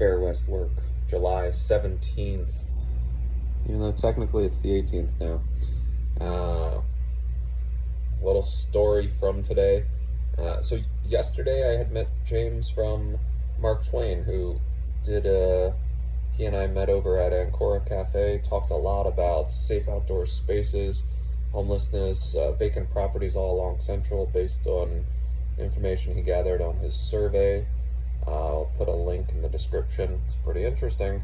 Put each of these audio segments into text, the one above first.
FairWestWork, July 17th, even though technically it's the 18th now. Little story from today. So yesterday I had met James from Mark Twain, who did he and I met over at Ancora Cafe, talked a lot about safe outdoor spaces, homelessness, vacant properties all along Central based on information he gathered on his survey. I'll put a link in the description. It's pretty interesting.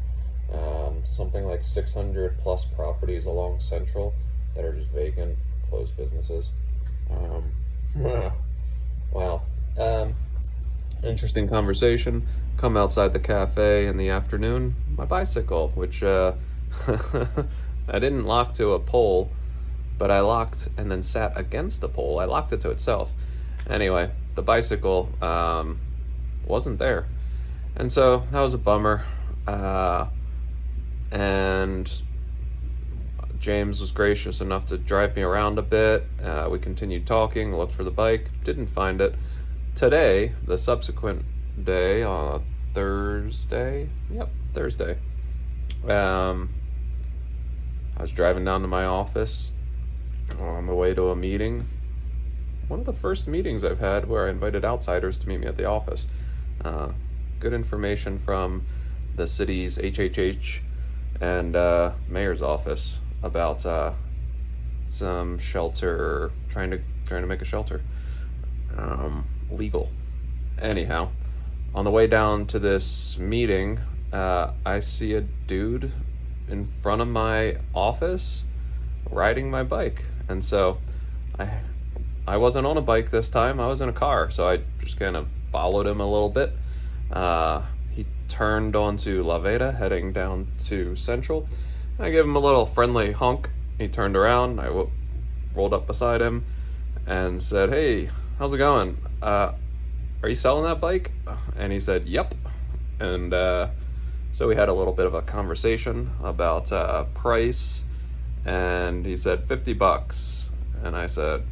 Something like 600 plus properties along Central that are just vacant, closed businesses. Wow. Interesting conversation. Come outside the cafe in the afternoon. My bicycle, which I didn't lock to a pole, but I locked and then sat against the pole. I locked it to itself. Anyway, the bicycle wasn't there. And so that was a bummer. And James was gracious enough to drive me around a bit. We continued talking, looked for the bike, didn't find it. Today, the subsequent day, Thursday, I was driving down to my office on the way to a meeting. One of the first meetings I've had where I invited outsiders to meet me at the office. Good information from the city's HHH and mayor's office about some shelter, trying to make a shelter legal. Anyhow, on the way down to this meeting, I see a dude in front of my office riding my bike, and so I wasn't on a bike this time. I was in a car, so I just kind of followed him a little bit. He turned onto La Veda, heading down to Central. I gave him a little friendly honk. He turned around. I rolled up beside him and said, "Hey, how's it going? Are you selling that bike?" And he said, "Yep." And so we had a little bit of a conversation about price. And he said $50. And I said,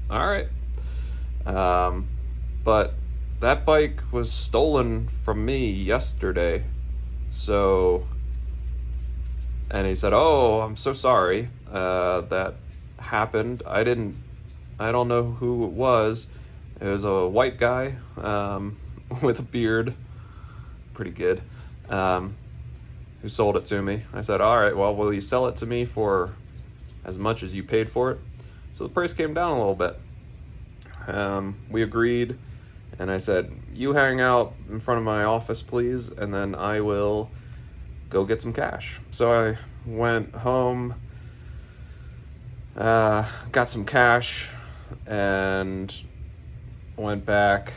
"All right." But that bike was stolen from me yesterday. So, and he said, "Oh, I'm so sorry that happened. I don't know who it was. It was a white guy with a beard, pretty good, who sold it to me." I said, "All right, well, will you sell it to me for as much as you paid for it?" So the price came down a little bit. We agreed, and I said, "You hang out in front of my office, please, and then I will go get some cash." So I went home, got some cash, and went back,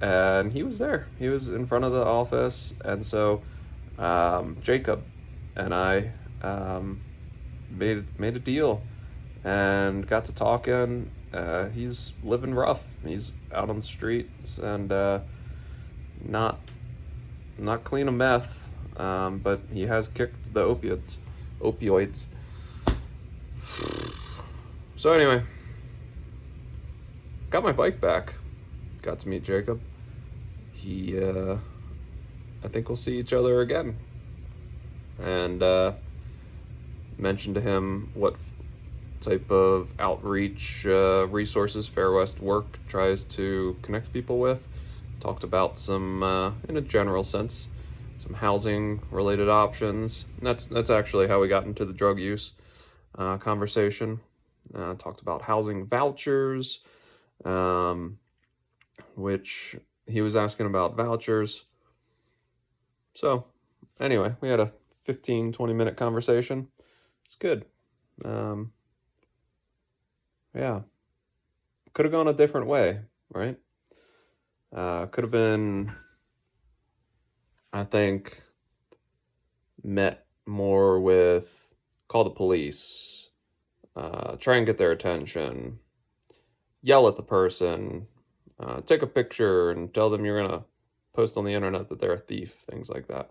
and he was there. He was in front of the office, and so Jacob and I made a deal and got to talking. He's living rough. He's out on the streets and not clean of meth, but he has kicked the opioids. So anyway, got my bike back. Got to meet Jacob. He, I think we'll see each other again. And mentioned to him what type of outreach resources FairWestWork tries to connect people with. Talked about some, in a general sense, some housing related options. And that's actually how we got into the drug use conversation. Talked about housing vouchers, which he was asking about vouchers. So anyway, we had a 15-20 minute conversation. It's good. Yeah, could have gone a different way, right? Could have been, I think, met more with call the police, try and get their attention, yell at the person, take a picture and tell them you're gonna post on the internet that they're a thief, things like that.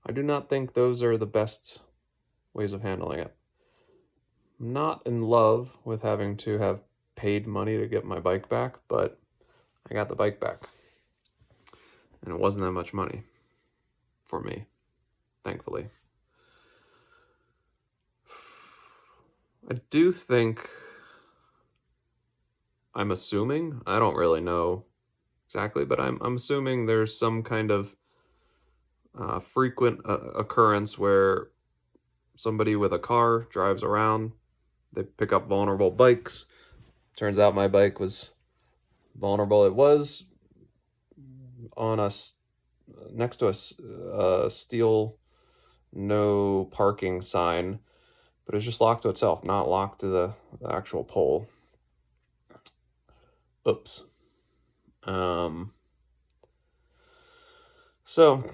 I do not think those are the best ways of handling it. I'm not in love with having to have paid money to get my bike back, but I got the bike back. And it wasn't that much money for me, thankfully. I do think, I'm assuming, I don't really know exactly, but I'm assuming there's some kind of frequent occurrence where somebody with a car drives around, they pick up vulnerable bikes. Turns out my bike was vulnerable. It was on next to a steel no parking sign, but it's just locked to itself, not locked to the actual pole. Oops. Um, so,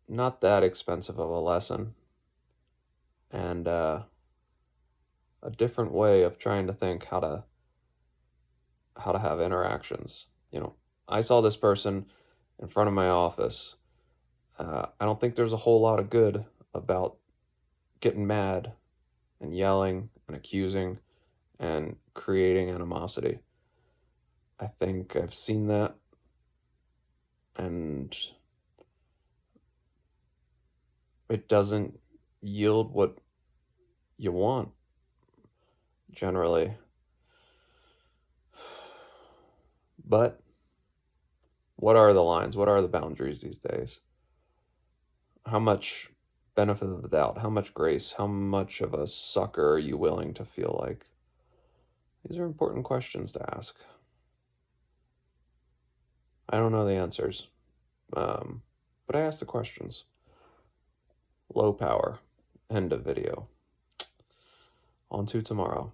not that expensive of a lesson, and a different way of trying to think how to have interactions. I saw this person in front of my office. I don't think there's a whole lot of good about getting mad and yelling and accusing and creating animosity. I think I've seen that, and it doesn't yield what you want generally. But what are the lines? What are the boundaries these days? How much benefit of the doubt? How much grace? How much of a sucker are you willing to feel like? These are important questions to ask. I don't know the answers, but I ask the questions. Low power. End of video. On to tomorrow.